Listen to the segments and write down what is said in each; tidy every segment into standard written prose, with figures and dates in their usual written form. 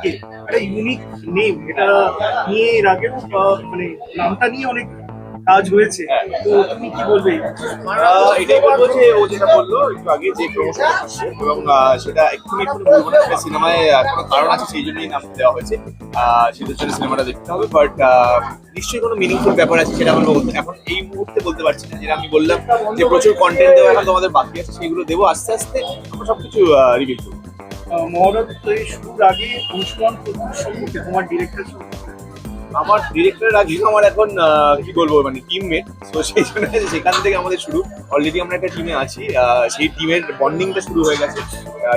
দিকে একটা unique name, এটা নিয়ে এর আগেও মানে নামটা নিয়ে অনেক কাজ হয়েছে, তো তুমি কি বলবে? এটাই বলবো যে ও যেটা বললো একটু আগে যে প্রমোশন এবং সেটা এক্ষুনি বলবো না, সেটা সিনেমায় কোনো কারণ আছে সেই জন্যই নাম দেওয়া হয়েছে, সেটার জন্য সিনেমাটা দেখতে হবে। বাট নিশ্চয়ই কোনো মিনিংফুল ব্যাপার আছে, সেটা আমরা এখন এই মুহূর্তে বলতে পারছি না। যেটা আমি বললাম যে প্রচুর কন্টেন্ট দেওয়া এখন আমাদের বাকি আছে, সেগুলো দেবো আস্তে আস্তে, আমরা সবকিছু রিভিল করবো। মহরত শুরুর আগে অনুশীলন সম্পর্কে তোমার ডিরেক্টর আমার ডিরেক্টর আগে আমার এখন কি বলবো মানে টিমমেট, তো সেই জন্য সেখান থেকে আমাদের শুরু। অলরেডি আমরা একটা টিমে আছি, সেই টিমের বন্ডিংটা শুরু হয়ে গেছে,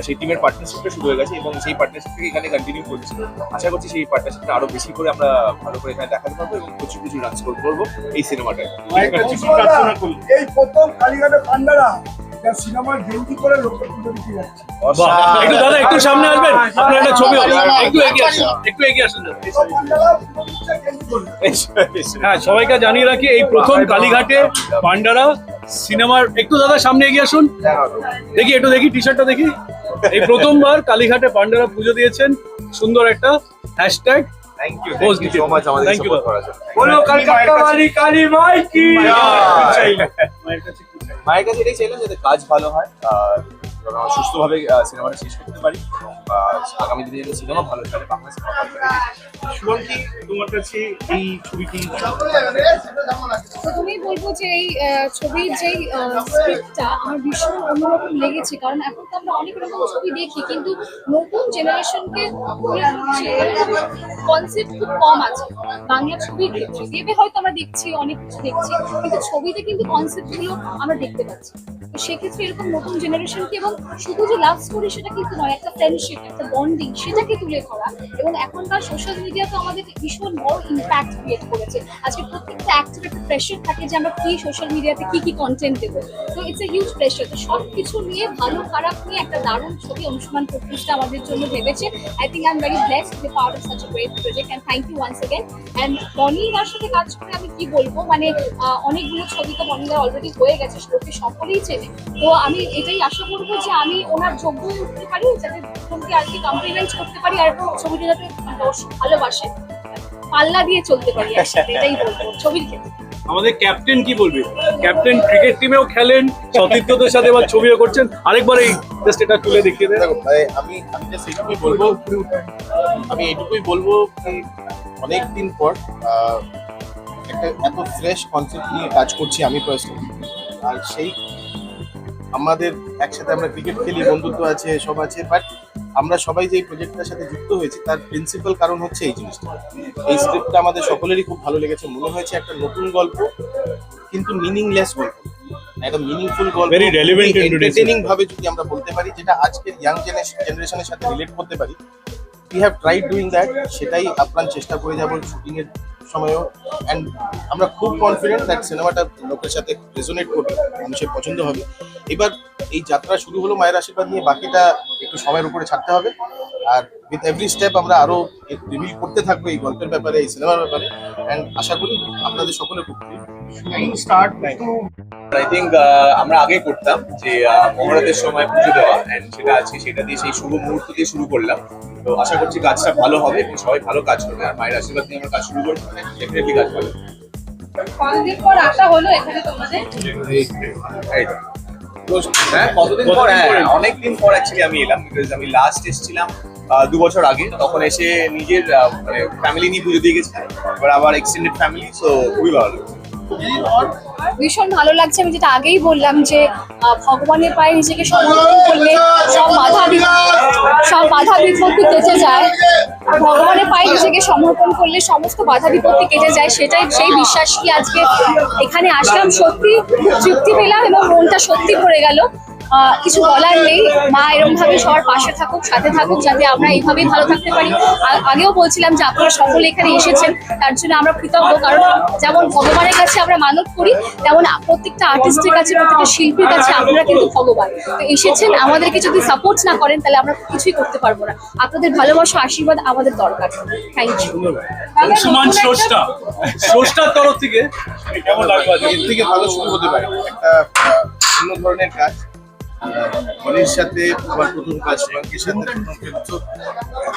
সেই টিমের পার্টনারশিপটা শুরু হয়ে গেছে এবং সেই পার্টনারশিপ থেকে এখানে কন্টিনিউ করছি। আশা করছি সেই পার্টনারশিপটা আরো বেশি করে আমরা ভালো করে এখানে দেখাতে পারবো এবং প্রচুর কিছু ডান্স করবো এই সিনেমাটা। এই প্রথম কালীঘাটে পান্ডারা সিনেমার গেঞ্জি করে লোকের পুজো দিতে যাচ্ছে। একটু দাদা একটু সামনে আসবেন, আপনার একটা ছবি হবে, একটু এগিয়ে আসুন, একটু এগিয়ে আসুন। হ্যাঁ, সবাইকে জানিয়ে রাখি এই প্রথম কালীঘাটে পান্ডারা সিনেমার, একটু দাদা সামনে এগিয়ে আসুন, দেখি একটু দেখি টি শার্টটা দেখি। এই প্রথমবার কালীঘাটে পান্ডারা পুজো দিয়েছেন, সুন্দর একটা hashtag. Thank you so much আমাদের সাপোর্ট করার জন্য। বলো কলকাতা ওয়ালি কালী মাই কি। মায়ের কাছে এটাই চাইলাম যাতে কাজ ভালো হয়, সুস্থভাবে সিনেমাটা শেষ করতে পারি এবং আগামী দিনে যেন সিনেমা ভালো চলে, বাংলা সিনেমা ভালো চলে। শুভঙ্কি, তোমার কাছে এই ছবিটি? প্রথমেই বলবো যে এই ছবির যেই স্ক্রিপ্টটা আমার ভীষণ অন্যরকম লেগেছে, কারণ এখন তো আমরা অনেক রকম ছবি দেখি কিন্তু নতুন জেনারেশনকে কনসেপ্ট খুব কম আছে বাংলা ছবির ক্ষেত্রে। দেবে হয়তো আমরা দেখছি, অনেক কিছু দেখছি, কিন্তু ছবিতে কিন্তু কনসেপ্টগুলো আমরা দেখতে পাচ্ছি। তো সেক্ষেত্রে এরকম নতুন জেনারেশনকে, এবং শুধু যে লাভ স্টোরি সেটা কিন্তু নয়, একটা ফ্রেন্ডশিপ, একটা বন্ডিং, সেটাকে তুলে ধরা। এবং এখনকার সোশ্যাল মিডিয়া তো আমাদের ভীষণ বড় ইম্প্যাক্ট ক্রিয়েট করেছে। আজকে প্রত্যেকটা অ্যাক্টর একটা প্রেশার থাকে যে আমরা কি সোশ্যাল মিডিয়াতে কি কি কন্টেন্ট দেবো, তো ইটস এ হিউজ প্রেশার। তো সব কিছু নিয়ে ভালো খারাপ নিয়ে একটা দারুণ ছবি অনুসন্ধান প্রকৃষ্টা আমাদের জন্য ভেবেছে। I think I am very blessed to be part of such a great project and thank you once again. And বনিদার সাথে কাজ করে আমি কি বলবো, মানে অনেকগুলো ছবি তো বনিদার অলরেডি হয়ে গেছে, সেগুলোকে সকলেই চেনে। তো আমি এটাই আশা করবো যে আমি ওনার যোগ্য উঠতে পারি, যাতে প্রথমকে আর কি কমপ্লিমেন্ট করতে পারি, আর ছবিটা যাতে দর্শক ভালোবাসে, পাল্লা দিয়ে চলতে পারি একসাথে, এটাই বলবো ছবির ক্ষেত্রে। আমাদের ক্যাপ্টেন কি বলবে? ক্যাপ্টেন ক্রিকেট টিমেও খেলেন, সতীর্থদের সাথে এবার ছবিও করছেন, আরেকবার এই জাস্ট এটা তুলে দেখিয়ে দেন। আমি জাস্ট এইটুকুই বলবো, যে অনেকদিন পর একটা এত ফ্রেশ কনসেপ্ট নিয়ে কাজ করছি আমি পার্সোনালি। আর সেই আমাদের একসাথে আমরা ক্রিকেট খেলি, বন্ধুত্ব আছে, সব আছে, বাট আমরা সবাই যে এই প্রজেক্টটার সাথে যুক্ত হয়েছি তার প্রিন্সিপাল কারণ হচ্ছে এই জিনিসটা। এই স্ক্রিপ্টটা আমাদের সকলেরই খুব ভালো লেগেছে, মনে হয়েছে একটা নতুন গল্প কিন্তু মিনিংলেস গল্প, একটা মিনিংফুল গল্প, Very relevant and এন্টারটেইনিং ভাবে যদি আমরা বলতে পারি, যেটা আজকের ইয়াং জেনারেশনের সাথে রিলেট করতে পারি। We have tried doing that, সেটাই আপ্রাণ চেষ্টা করে যাবো শুটিং এর সময়ও। অ্যান্ড আমরা খুব কনফিডেন্ট দ্যাট সিনেমাটা লোকের সাথে রেজোনেট করবে, মানুষের পছন্দ হবে। এবার এই যাত্রা শুরু হলো মায়ের আশীর্বাদ নিয়ে, বাকিটা একটু সময়ের উপরে ছাড়তে হবে। আর উইথ এভরি স্টেপ আমরা আরো রিভিল করতে থাকবো এই গল্পের ব্যাপারে, এই সিনেমার ব্যাপারে। অ্যান্ড আশা করি আপনাদের সকলে খুব স্টার্ট টু আই থিঙ্ক আমরা আগে করতাম যে মহরতের সময় পুজো দেওয়া, এন্ড সেটা আছে, সেটা দিয়ে সেই শুভ মুহূর্ত দিয়ে শুরু করলাম। তো আশা করছি কাজটা ভালো হবে এবং সবাই ভালো কাজ করবে। আর মায়ের আশীর্বাদ নিয়ে আমরা কাজ শুরু করছি, মানে ডেফিনেটলি কাজ ভালো। কতদিন পর আসা হলো এখানে তোমাদের? হ্যাঁ, কতদিন পর? হ্যাঁ, অনেকদিন পর অ্যাকচুয়ালি আমি এলাম, বিকজ আমি লাস্ট এসেছিলাম 2 বছর আগে। তখন এসে নিজের মানে ফ্যামিলি নিয়ে পুজো দিয়ে গেছিলাম, এবার আবার এক্সটেন্ডেড ফ্যামিলি, সো খুবই ভালো লাগছে। ভীষণ ভালো লাগছে। আমি যেটা আগেই বললাম যে ভগবানের পায়ে নিজেকে সমর্পণ করলে সব বাধা বিপত্তি কেটে যায়। ভগবানের পায়ে নিজেকে সমর্পণ করলে সমস্ত বাধা বিপত্তি কেটে যায়, সেটাই সেই বিশ্বাস কি আজকে এখানে আসলাম, সত্যি তৃপ্তি পেলাম এবং মনটা সত্যি ভরে গেল। কিছু বলার নেই, মা এরকম ভাবে সবার পাশে থাকুক, সাথে থাকুক, যাতে আমরা এইভাবেই ভালো থাকতে পারি। আগেও বলছিলাম যে আপনারা সকলে এখানে এসেছেন, তার জন্য আমরা কৃতজ্ঞ। কারণ যেমন ভগবানের কাছে আমরা মানত করি, তেমন প্রত্যেকটা আর্টিস্টের কাছে, প্রত্যেকটা শিল্পীর কাছে আপনারা কিন্তু ভগবান। তো এসেছেন, আমাদেরকে যদি সাপোর্ট না করেন তাহলে আমরা কিছুই করতে পারবো না। আপনাদের ভালোবাসা, আশীর্বাদ আমাদের দরকার। Thank you. অংশুমান স্রষ্টার তরফ থেকে কেমন লাগবে? এর থেকে ভালো শুরু হতে পারে, একটা অন্য ধরনের কাজ, মনির সাথে আমার প্রথম কাজ, শুভাঙ্কির সাথে প্রথম ফিল্ম। তো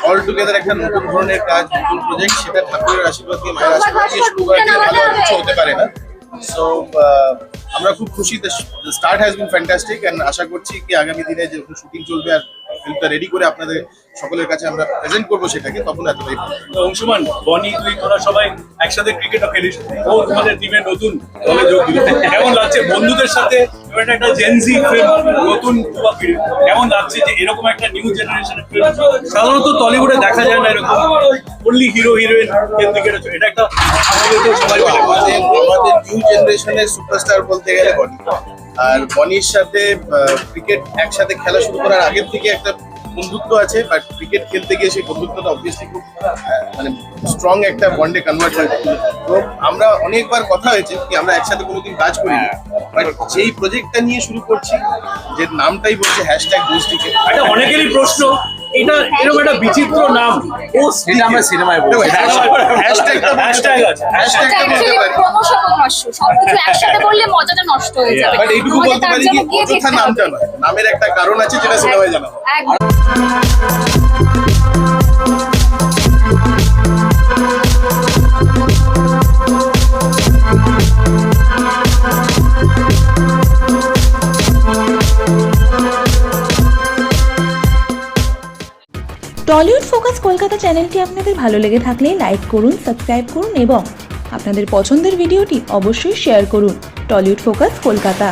অল টুগেদার একটা নতুন ধরনের কাজ, নতুন প্রজেক্ট, সেটা ঠাকুরের আশীর্বাদ দিয়ে, মায়ের আশীর্বাদ দিয়ে শুরু করা থেকে ভালো আর কিছু হতে পারে না। সো আমরা খুব খুশি, start has been fantastic and আশা করছি কি আগামী দিনে যখন শুটিং চলবে আর ফিল্মটা রেডি করে আপনাদের সকলের কাছে আমরা প্রেজেন্ট করবো সেটাকে, তখন এতটাই ভালো। তো অংশুমান, বনি, তুই, তোরা সবাই একসাথে ক্রিকেটও খেলিস, ও তোমাদের টিমের নতুন দলে যোগ দিল, কেমন লাগছে বন্ধুদের সাথে? এবার একটা জেনজি ফিল্ম, নতুন যুবা ফিল্ম, কেমন লাগছে যে এরকম একটা নিউ জেনারেশনের ফিল্ম? সাধারণত টলিউডে দেখা যায় না এরকম অনলি হিরো হিরোইন ক্রিকেট, এটা একটা আমাদের তো সবাই মিলে আমাদের নিউ জেনারেশনের সুপারস্টার বলতে গেলে বনি, আর বনির সাথে ক্রিকেট একসাথে খেলা শুরু করার আগের থেকে একটা বন্ধুত্ব আছে, বাট ক্রিকেট খেলতে গিয়ে সেই বন্ধুত্বটা অবভিয়াসলি খুব মানে স্ট্রং একটা বন্ডে কনভার্ট হয়েছে। তো আমরা অনেকবার কথা হয়েছে কি আমরা একসাথে কোনোদিন কাজ করি, বাট যেই প্রজেক্টটা নিয়ে শুরু করছি, যে নামটাই বলছে হ্যাশট্যাগ গোষ্ঠীকে, এটা অনেকেরই প্রশ্ন, এটা এরকম একটা বিচিত্র নাম, এটা আমরা সিনেমায় বলছি হ্যাশট্যাগটা হ্যাশট্যাগ আছে, হ্যাশট্যাগটা বলতে অ্যাকচুয়ালি পারি। ক্রমশ সবকিছু একসাথে বললে মজাটা নষ্ট হয়ে যাবে। বাট এইটুকু আমাদের বলতে তার পারি জন্য কি গিয়ে অযথা দেখতে নামটা হবে। নয়, নামের একটা কারণ আছে যেটা সিনেমায় জানা হয়। একদম। টলিউড ফোকাস কলকাতা চ্যানেলটি আপনাদের ভালো লেগে থাকলে লাইক করুন, সাবস্ক্রাইব করুন এবং আপনাদের পছন্দের ভিডিওটি অবশ্যই শেয়ার করুন। Tollywood focus Kolkata.